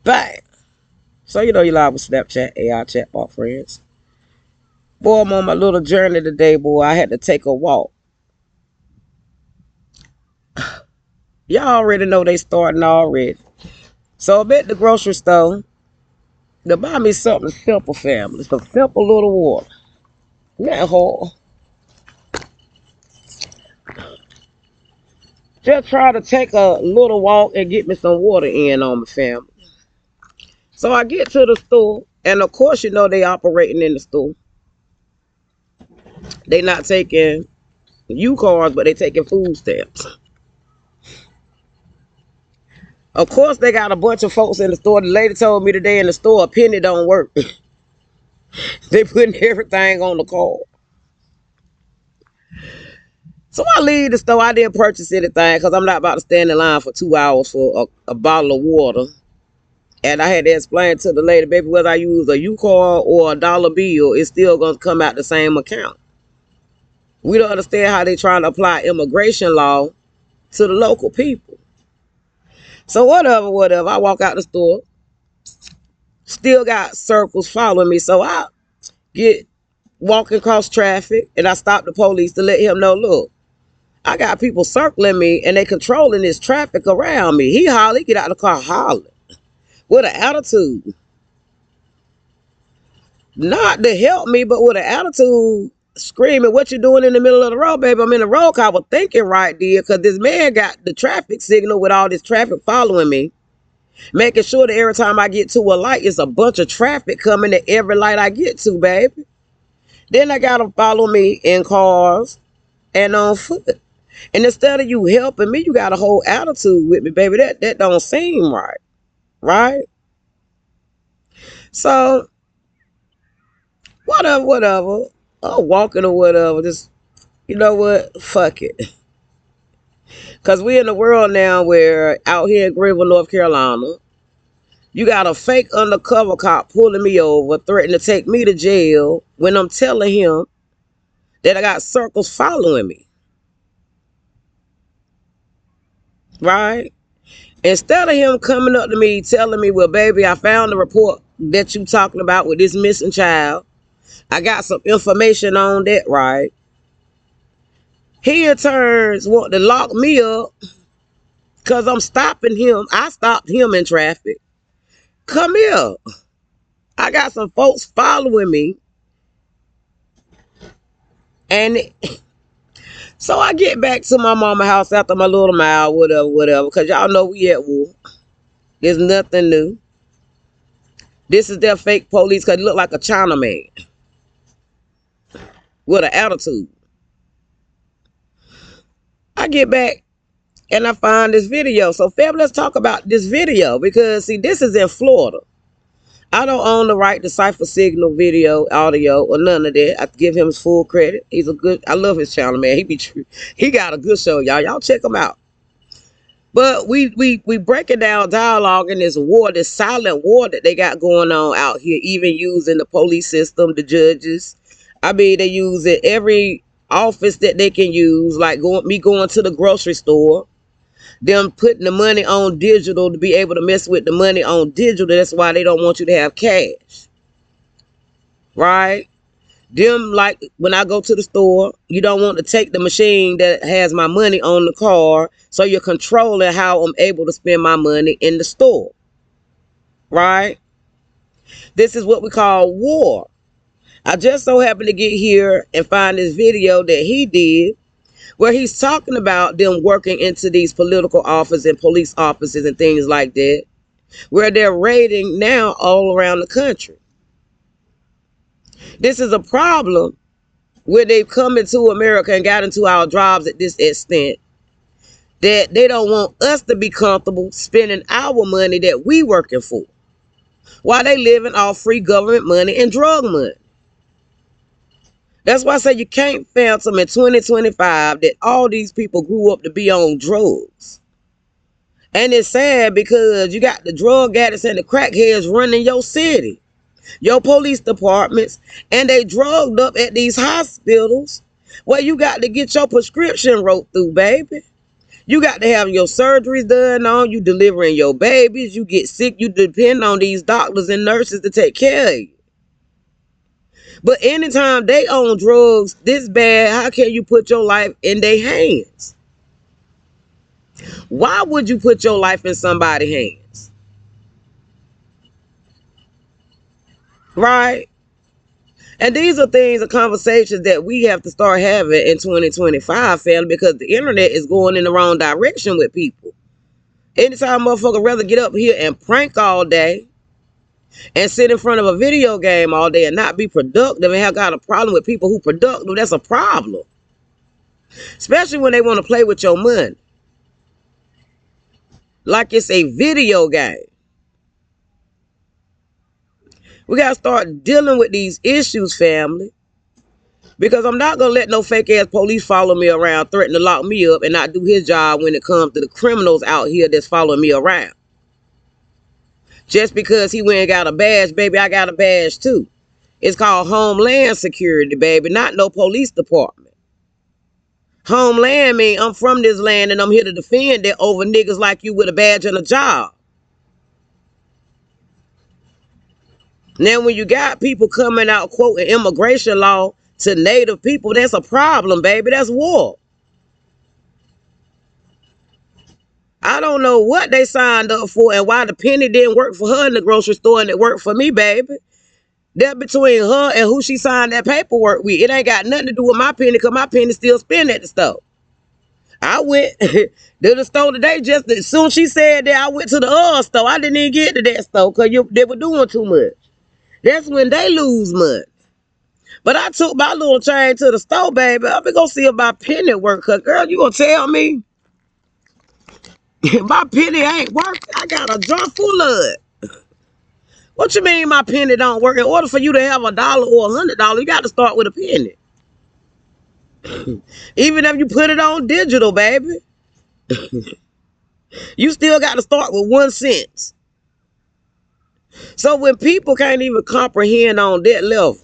Bang. So you know you live with Snapchat, AI chatbot friends. Boy, I'm on my little journey today, boy. I had to take a walk. Y'all already know they starting already. So I'm at the grocery store to buy me something simple, family. Some simple little water. Not hard. Just try to take a little walk and get me some water in on my family. So I get to the store, and of course, you know they operating in the store. They not taking U cards, but they taking food stamps. Of course, they got a bunch of folks in the store. The lady told me today in the store, a penny don't work. They putting everything on the card. So I leave the store. I didn't purchase anything because I'm not about to stand in line for 2 hours for a bottle of water. And I had to explain to the lady, baby, whether I use a U card or a dollar bill, it's still going to come out the same account. We don't understand how they trying to apply immigration law to the local people. So whatever. I walk out the store. Still got circles following me. So I get walking across traffic and I stop the police to let him know, look, I got people circling me and they controlling this traffic around me. He holler, he get out of the car hollering with an attitude. Not to help me, but with an attitude, screaming, what you doing in the middle of the road, baby? I'm in the road car. I was thinking right there because this man got the traffic signal with all this traffic following me, making sure that every time I get to a light, it's a bunch of traffic coming at every light I get to, baby. Then I got them follow me in cars and on foot. And instead of you helping me, you got a whole attitude with me, baby. That don't seem right, right? So whatever. Oh, walking or whatever. Just you know what? Fuck it. Cause we in the world now where out here in Greenville, North Carolina, you got a fake undercover cop pulling me over, threatening to take me to jail when I'm telling him that I got circles following me, right? Instead of him coming up to me telling me, well, baby, I found the report that you talking about with this missing child. I got some information on that, right? He in turns want to lock me up because I'm stopping him. I stopped him in traffic. Come here. I got some folks following me. And so I get back to my mama house after my little mile, whatever. Because y'all know we at war. There's nothing new. This is their fake police because it look like a Chinaman with an attitude. I get back and I find this video. So, fam, let's talk about this video because, see, this is in Florida. I don't own the right to cipher signal, video, audio, or none of that. I give him his full credit. He's a good. I love his channel, man. He got a good show, y'all. Y'all check him out. But we breaking down dialogue in this war, this silent war that they got going on out here, even using the police system, the judges. I mean, they use it every office that they can use, like going to the grocery store, them putting the money on digital to be able to mess with the money on digital. That's why they don't want you to have cash, right? Them, like when I go to the store, you don't want to take the machine that has my money on the card, so you're controlling how I'm able to spend my money in the store, right? This is what we call war. I just so happened to get here and find this video that he did where he's talking about them working into these political offices and police offices and things like that, where they're raiding now all around the country. This is a problem where they've come into America and got into our jobs at this extent that they don't want us to be comfortable spending our money that we working for while they living off free government money and drug money. That's why I say you can't fathom in 2025 that all these people grew up to be on drugs. And it's sad because you got the drug addicts and the crackheads running your city, your police departments, and they drugged up at these hospitals where you got to get your prescription wrote through, baby. You got to have your surgeries done on you, delivering your babies. You get sick, you depend on these doctors and nurses to take care of you. But anytime they own drugs this bad, how can you put your life in their hands? Why would you put your life in somebody's hands? Right? And these are things, conversations that we have to start having in 2025, family, because the internet is going in the wrong direction with people. Anytime motherfucker rather get up here and prank all day and sit in front of a video game all day and not be productive and have got a problem with people who productive, that's a problem. Especially when they want to play with your money. Like it's a video game. We got to start dealing with these issues, family. Because I'm not going to let no fake ass police follow me around, threaten to lock me up and not do his job when it comes to the criminals out here that's following me around. Just because he went and got a badge, baby, I got a badge too. It's called Homeland Security, baby, not no police department. Homeland mean I'm from this land and I'm here to defend it over niggas like you with a badge and a job. Now, when you got people coming out quoting immigration law to native people, that's a problem, baby. That's war. I don't know what they signed up for and why the penny didn't work for her in the grocery store and it worked for me, baby. That between her and who she signed that paperwork with. It ain't got nothing to do with my penny because my penny still spend at the store. I went to the store today just as soon as she said that I went to the other store. I didn't even get to that store because they were doing too much. That's when they lose money. But I took my little chain to the store, baby. I'm going to see if my penny work. Because, girl, you going to tell me my penny ain't working? I got a jar full of it. What you mean my penny don't work? In order for you to have $1 or $100, you got to start with a penny. Even if you put it on digital, baby, you still got to start with 1 cent. So when people can't even comprehend on that level,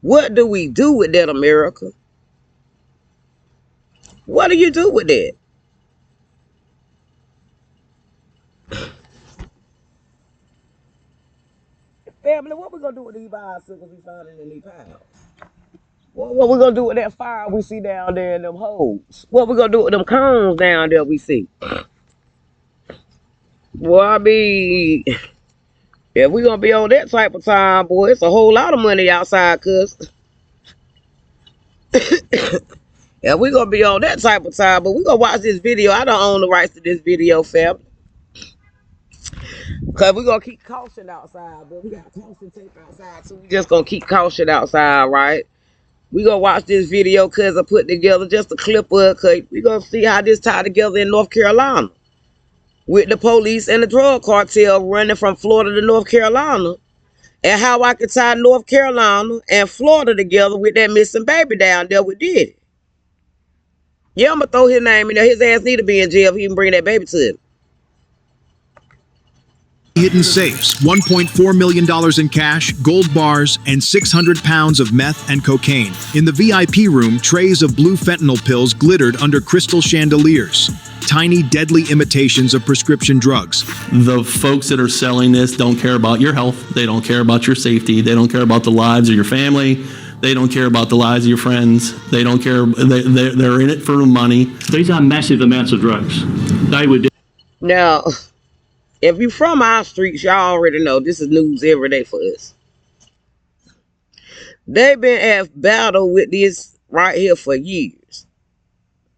what do we do with that, America? What do you do with that? Family, what we gonna do with these bicycles we found in these piles? What we gonna do with that fire we see down there in them holes? What we gonna do with them cones down there we see? Well, I mean, if we gonna be on that type of time, boy, it's a whole lot of money outside, cuz. Yeah, we gonna be on that type of time, but we gonna watch this video. I don't own the rights to this video, family. Cause we gonna keep caution outside, but we got caution tape outside too. We just gonna keep caution outside, right? We gonna watch this video cause I put together just a clip of it, cause we gonna see how this tied together in North Carolina. With the police and the drug cartel running from Florida to North Carolina. And how I could tie North Carolina and Florida together with that missing baby down there with Diddy. Yeah, I'm gonna throw his name in there. His ass need to be in jail if he can bring that baby to him. Hidden safes, $1.4 million in cash, gold bars, and 600 pounds of meth and cocaine. In the VIP room, trays of blue fentanyl pills glittered under crystal chandeliers. Tiny, deadly imitations of prescription drugs. The folks that are selling this don't care about your health. They don't care about your safety. They don't care about the lives of your family. They don't care about the lives of your friends. They don't care. They're in it for money. These are massive amounts of drugs. They would. Now, if you're from our streets, y'all already know this is news every day for us. They've been at battle with this right here for years.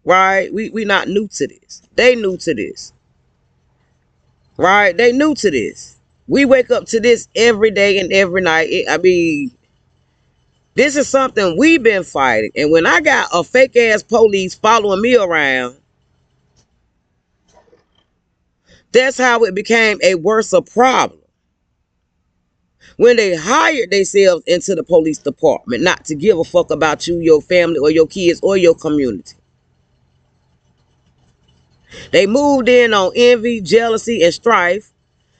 Right? We not new to this. They new to this. Right? They new to this. We wake up to this every day and every night. This is something we've been fighting. And when I got a fake ass police following me around, that's how it became a worse problem. When they hired themselves into the police department, not to give a fuck about you, your family, or your kids, or your community. They moved in on envy, jealousy, and strife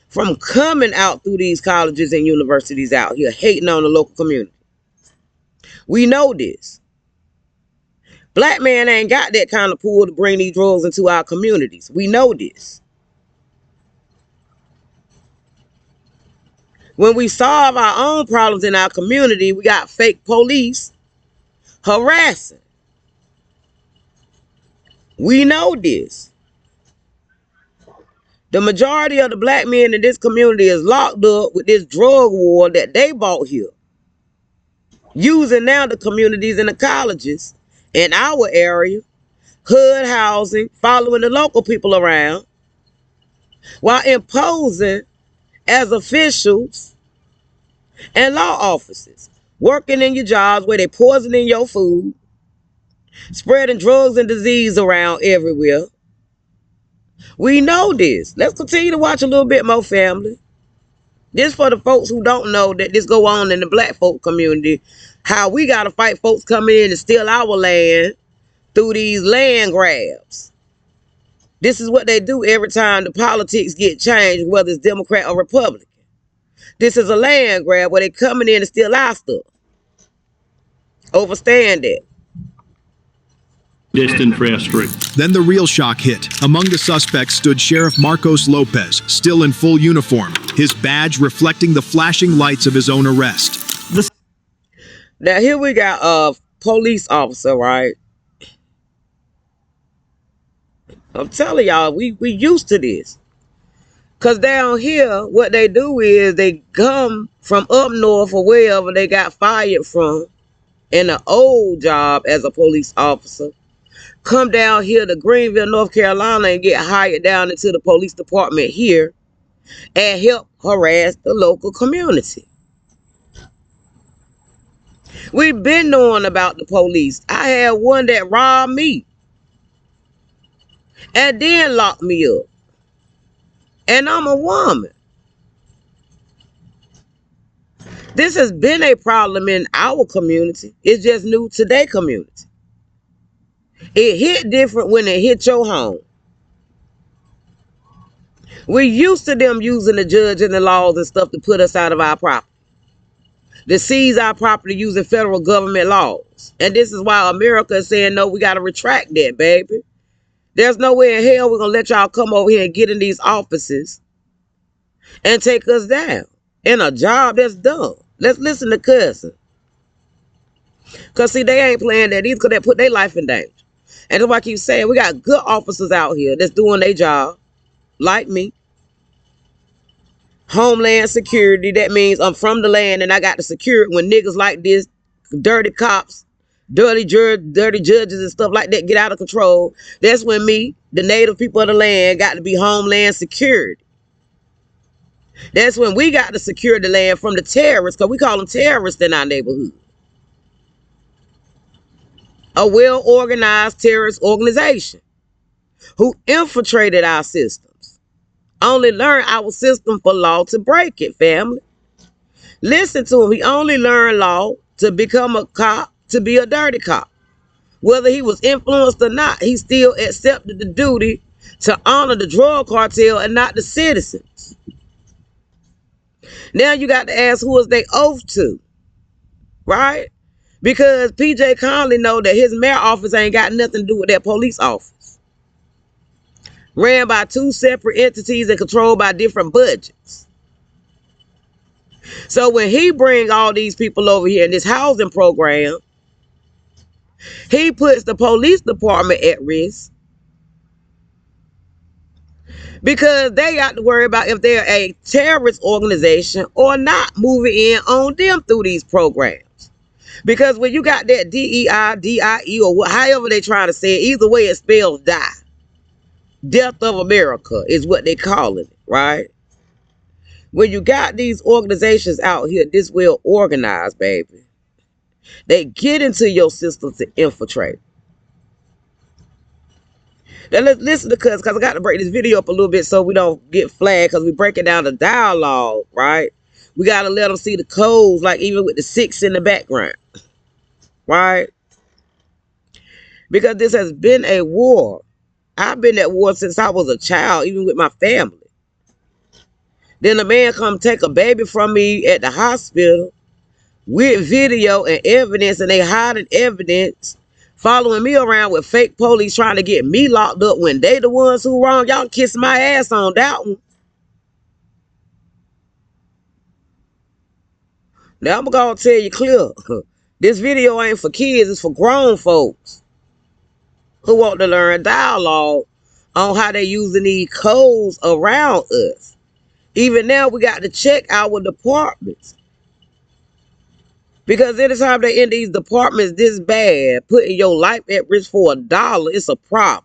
from coming out through these colleges and universities out here, hating on the local community. We know this. Black man ain't got that kind of pull to bring these drugs into our communities. We know this. When we solve our own problems in our community, we got fake police harassing. We know this. The majority of the black men in this community is locked up with this drug war that they bought here. Using now the communities and the colleges in our area, hood housing, following the local people around, while imposing as officials and law officers, working in your jobs where they poisoning your food, spreading drugs and disease around everywhere. We know this. Let's continue to watch a little bit more, family. This for the folks who don't know that this go on in the black folk community, how we got to fight folks coming in and steal our land through these land grabs. This is what they do every time the politics get changed, whether it's Democrat or Republican. This is a land grab where they coming in and steal our stuff. Overstand that. Distant terrestrial. Then the real shock hit. Among the suspects stood Sheriff Marcos Lopez, still in full uniform, his badge reflecting the flashing lights of his own arrest. Now here we got a police officer, right? I'm telling y'all, we used to this. Because down here, what they do is they come from up north or wherever they got fired from in an old job as a police officer. Come down here to Greenville, North Carolina and get hired down into the police department here and help harass the local community. We've been knowing about the police. I had one that robbed me and then locked me up. And I'm a woman. This has been a problem in our community. It's just new to their community. It hit different when it hit your home. We're used to them using the judge and the laws and stuff to put us out of our property. To seize our property using federal government laws. And this is why America is saying, no, we got to retract that, baby. There's no way in hell we're going to let y'all come over here and get in these offices and take us down in a job that's done. Let's listen to cussing. Because, see, they ain't playing that either because they put their life in danger. And that's why I keep saying we got good officers out here that's doing their job, like me. Homeland security, that means I'm from the land and I got to secure it when niggas like this, dirty cops, dirty judges and stuff like that get out of control. That's when me, the native people of the land, got to be homeland security. That's when we got to secure the land from the terrorists, because we call them terrorists in our neighborhood. A well-organized terrorist organization who infiltrated our systems. Only learned our system for law to break it, family. Listen to him. He only learned law to become a cop, to be a dirty cop. Whether he was influenced or not, he still accepted the duty to honor the drug cartel and not the citizens. Now you got to ask, who is they oath to? Right? Because PJ Conley know that his mayor office ain't got nothing to do with that police office. Ran by two separate entities and controlled by different budgets. So when he bring all these people over here in this housing program, he puts the police department at risk because they got to worry about if they're a terrorist organization or not, moving in on them through these programs. Because when you got that DEI, DIE, or however they trying to say it, either way it spells die. Death of America is what they calling it, right? When you got these organizations out here this well organized, baby, they get into your system to infiltrate. Now let's listen to Cuz, because I got to break this video up a little bit so we don't get flagged, because we breaking down the dialogue, right? We got to let them see the codes, like even with the 6 in the background, right? Because this has been a war. I've been at war since I was a child, even with my family. Then a man come take a baby from me at the hospital with video and evidence, and they hiding evidence Following me around with fake police trying to get me locked up when they the ones who wrong. Y'all kiss my ass on that one. Now I'm gonna tell you clear. This video ain't for kids, it's for grown folks who want to learn dialogue on how they using these codes around us. Even now we got to check our departments. Because anytime they in these departments this bad, putting your life at risk for $1, it's a problem.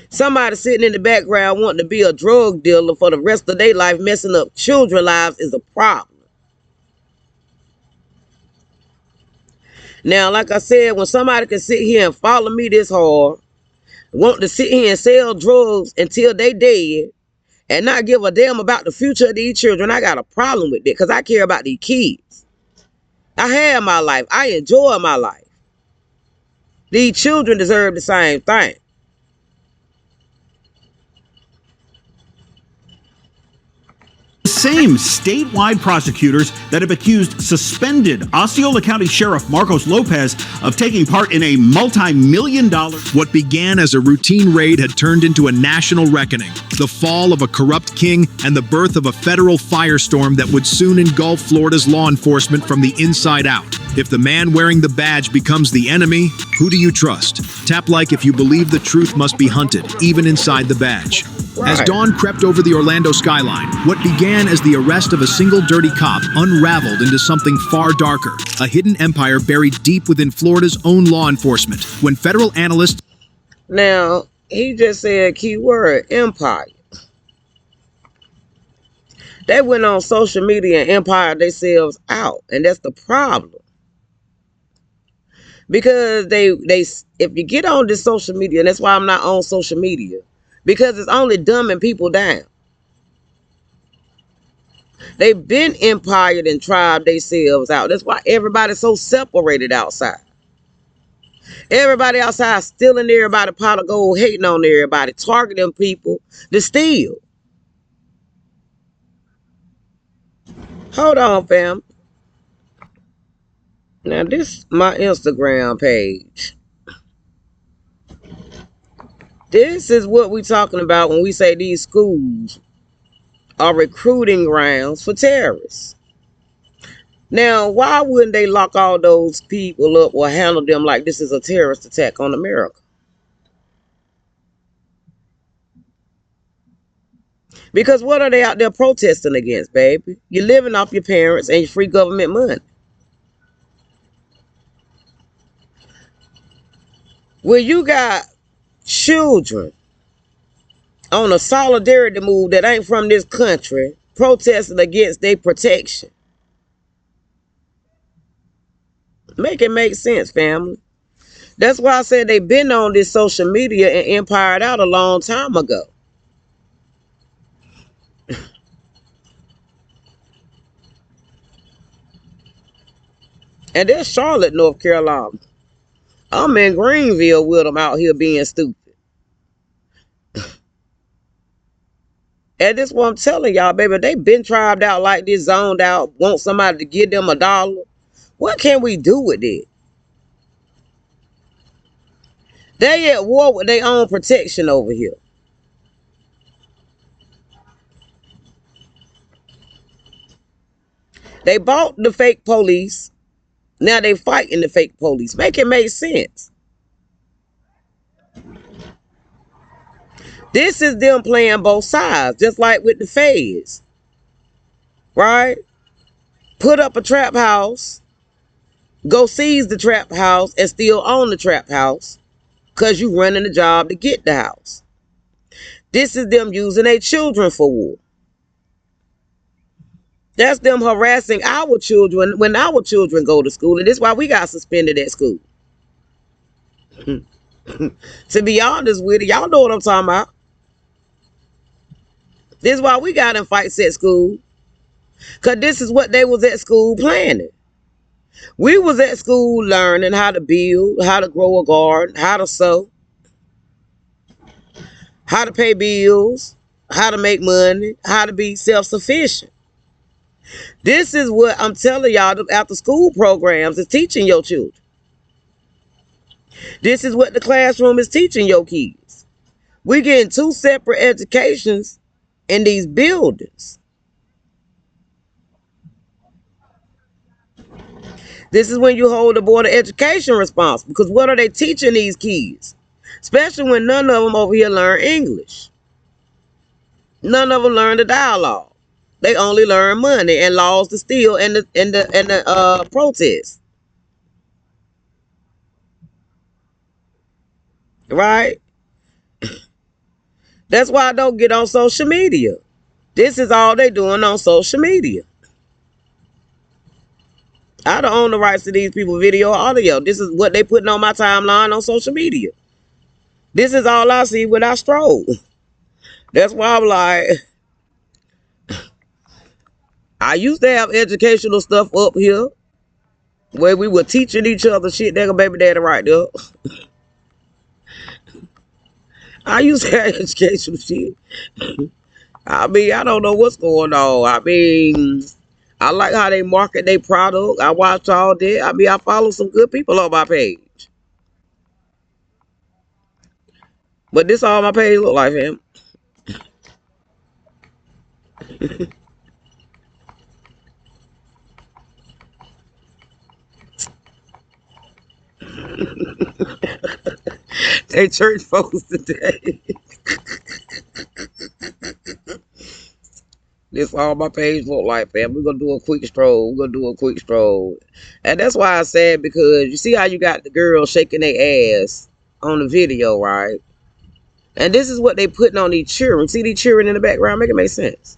Somebody sitting in the background wanting to be a drug dealer for the rest of their life, messing up children's lives, is a problem. Now, like I said, when somebody can sit here and follow me this hard, want to sit here and sell drugs until they dead, and not give a damn about the future of these children, I got a problem with it because I care about these kids. I had my life. I enjoy my life. These children deserve the same thing. Same statewide prosecutors that have accused suspended Osceola County Sheriff Marcos Lopez of taking part in a multi-million-dollar... What began as a routine raid had turned into a national reckoning, the fall of a corrupt king and the birth of a federal firestorm that would soon engulf Florida's law enforcement from the inside out. If the man wearing the badge becomes the enemy, who do you trust? Tap like if you believe the truth must be hunted, even inside the badge. As dawn crept over the Orlando skyline, what began as the arrest of a single dirty cop unraveled into something far darker, a hidden empire buried deep within Florida's own law enforcement. When federal analysts... Now, he just said keyword, empire. They went on social media and empired themselves out, and that's the problem. Because if you get on this social media, and that's why I'm not on social media, because it's only dumbing people down. They've been empired and tried themselves out. That's why everybody's so separated outside. Everybody outside stealing everybody pot of gold, hating on everybody, targeting people to steal. Hold on, fam. Now, this is my Instagram page. This is what we're talking about when we say these schools are recruiting grounds for terrorists. Now, why wouldn't they lock all those people up or handle them like this is a terrorist attack on America? Because what are they out there protesting against, baby? You're living off your parents and your free government money. Well, you got children on a solidarity move that ain't from this country protesting against their protection. Make it make sense, family. That's why I said they've been on this social media and empired out a long time ago. And there's Charlotte, North Carolina. I'm in Greenville with them out here being stupid. And this is what I'm telling y'all, baby. They been tribed out like this, zoned out, want somebody to give them $1. What can we do with it? They at war with their own protection over here. They bought the fake police. Now they fighting the fake police. Make it make sense. This is them playing both sides, just like with the feds. Right? Put up a trap house, go seize the trap house, and still own the trap house because you running the job to get the house. This is them using their children for war. That's them harassing our children when our children go to school. And this is why we got suspended at school. To be honest with you, y'all know what I'm talking about. This is why we got in fights at school. Because this is what they was at school planning. We was at school learning how to build, how to grow a garden, how to sew, how to pay bills, how to make money, how to be self-sufficient. This is what I'm telling y'all, the after school programs is teaching your children. This is what the classroom is teaching your kids. We getting 2 separate educations in these buildings. This is when you hold the Board of Education responsible, because what are they teaching these kids? Especially when none of them over here learn English. None of them learn the dialogue. They only learn money and laws to steal and the protest. Right? That's why I don't get on social media. This is all they doing on social media. I don't own the rights to these people video or audio. This is what they putting on my timeline on social media. This is all I see when I stroll. That's why I'm like, I used to have educational stuff up here where we were teaching each other shit. There go baby daddy right there. I used to have educational shit. I mean, I don't know what's going on. I mean, I like how they market their product. I watch all that. I mean, I follow some good people on my page. But this all my page look like, fam. They church folks today. This all my page look like, fam. We're gonna do a quick stroll. And that's why I said, because you see how you got the girl shaking their ass on the video, right? And this is what they putting on these children. See these children in the background? Make it make sense.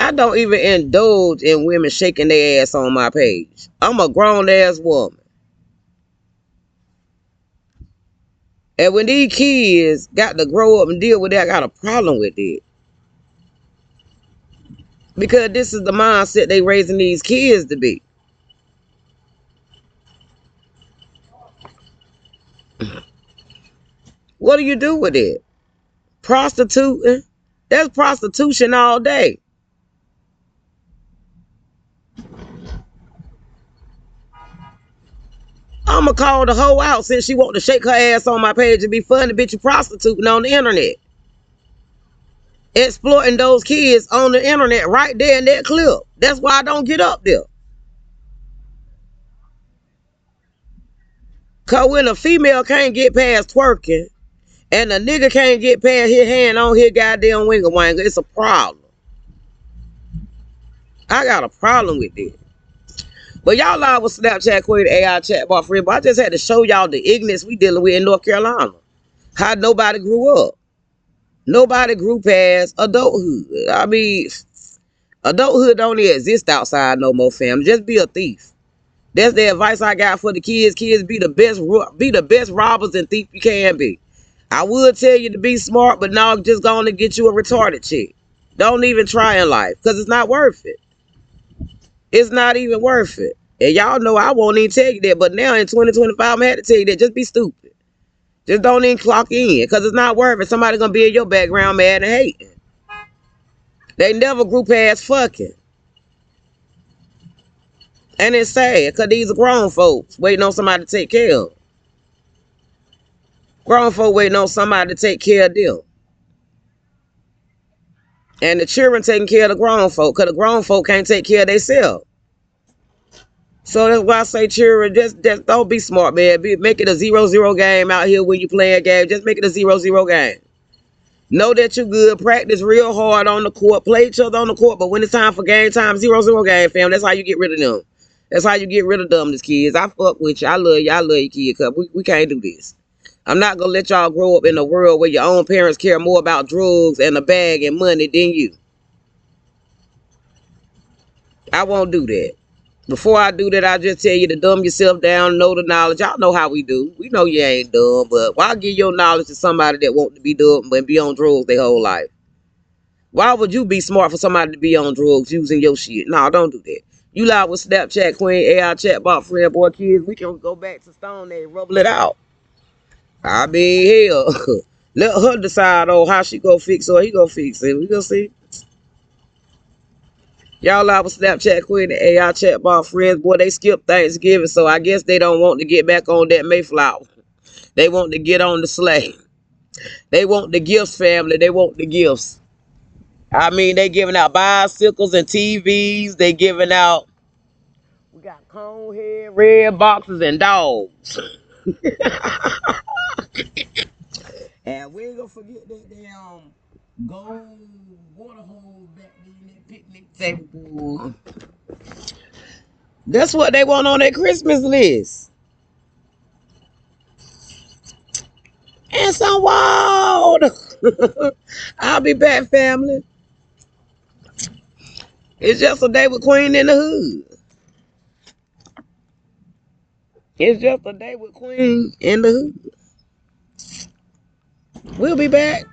I don't even indulge in women shaking their ass on my page. I'm a grown ass woman. And when these kids got to grow up and deal with that, I got a problem with it. Because this is the mindset they raising these kids to be. What do you do with it? Prostituting? That's prostitution all day. I'ma call the hoe out since she want to shake her ass on my page and be funny, bitch, you prostituting on the internet. Exploiting those kids on the internet right there in that clip. That's why I don't get up there. Cause when a female can't get past twerking and a nigga can't get past his hand on his goddamn winger wanger, it's a problem. I got a problem with this. But y'all live with Snapchat Queen, AI chatbot friend. But I just had to show y'all the ignorance we dealing with in North Carolina. How nobody grew up. Nobody grew past adulthood. I mean, adulthood don't even exist outside no more, fam. Just be a thief. That's the advice I got for the kids. Kids, be the best robbers and thief you can be. I would tell you to be smart, but now just going to get you a retarded chick. Don't even try in life, because it's not worth it. It's not even worth it. And y'all know I won't even tell you that, but now in 2025, I'm going to have to tell you that. Just be stupid. Just don't even clock in, because it's not worth it. Somebody's going to be in your background mad and hating. They never grew past fucking. And it's sad, because these are grown folks waiting on somebody to take care of them. Grown folk waiting on somebody to take care of them. And the children taking care of the grown folk, because the grown folk can't take care of themselves. So that's why I say, children, just don't be smart, man. Make it a 0-0 game out here when you play a game. Just make it a 0-0 game. Know that you're good. Practice real hard on the court. Play each other on the court. But when it's time for game time, 0-0 game, fam. That's how you get rid of them. That's how you get rid of them, these kids. I fuck with you. I love you. I love you, kid. Cause we can't do this. I'm not going to let y'all grow up in a world where your own parents care more about drugs and a bag and money than you. I won't do that. Before I do that, I just tell you to dumb yourself down, know the knowledge. Y'all know how we do. We know you ain't dumb, but why give your knowledge to somebody that want to be dumb and be on drugs their whole life? Why would you be smart for somebody to be on drugs using your shit? No, don't do that. You live with Snapchat Queen, AI chatbot friend, boy, kids. We can go back to Stone Age, rubble it out. I mean, hell, let her decide on how she go fix or he go fix it. We gonna see. Y'all, I was Snapchat Queen and AI chat bar friends. Boy, they skipped Thanksgiving, so I guess they don't want to get back on that Mayflower. They want to get on the sleigh. They want the gifts, family. They want the gifts. I mean, they giving out bicycles and TVs. They giving out, we got cone head, red boxes, and dogs. And we ain't gonna forget that damn gold water hose back in that picnic table. That's what they want on their Christmas list. And some wild. I'll be back, family. It's just a day with Queen in the hood. It's just a day with Queen in the hood. We'll be back.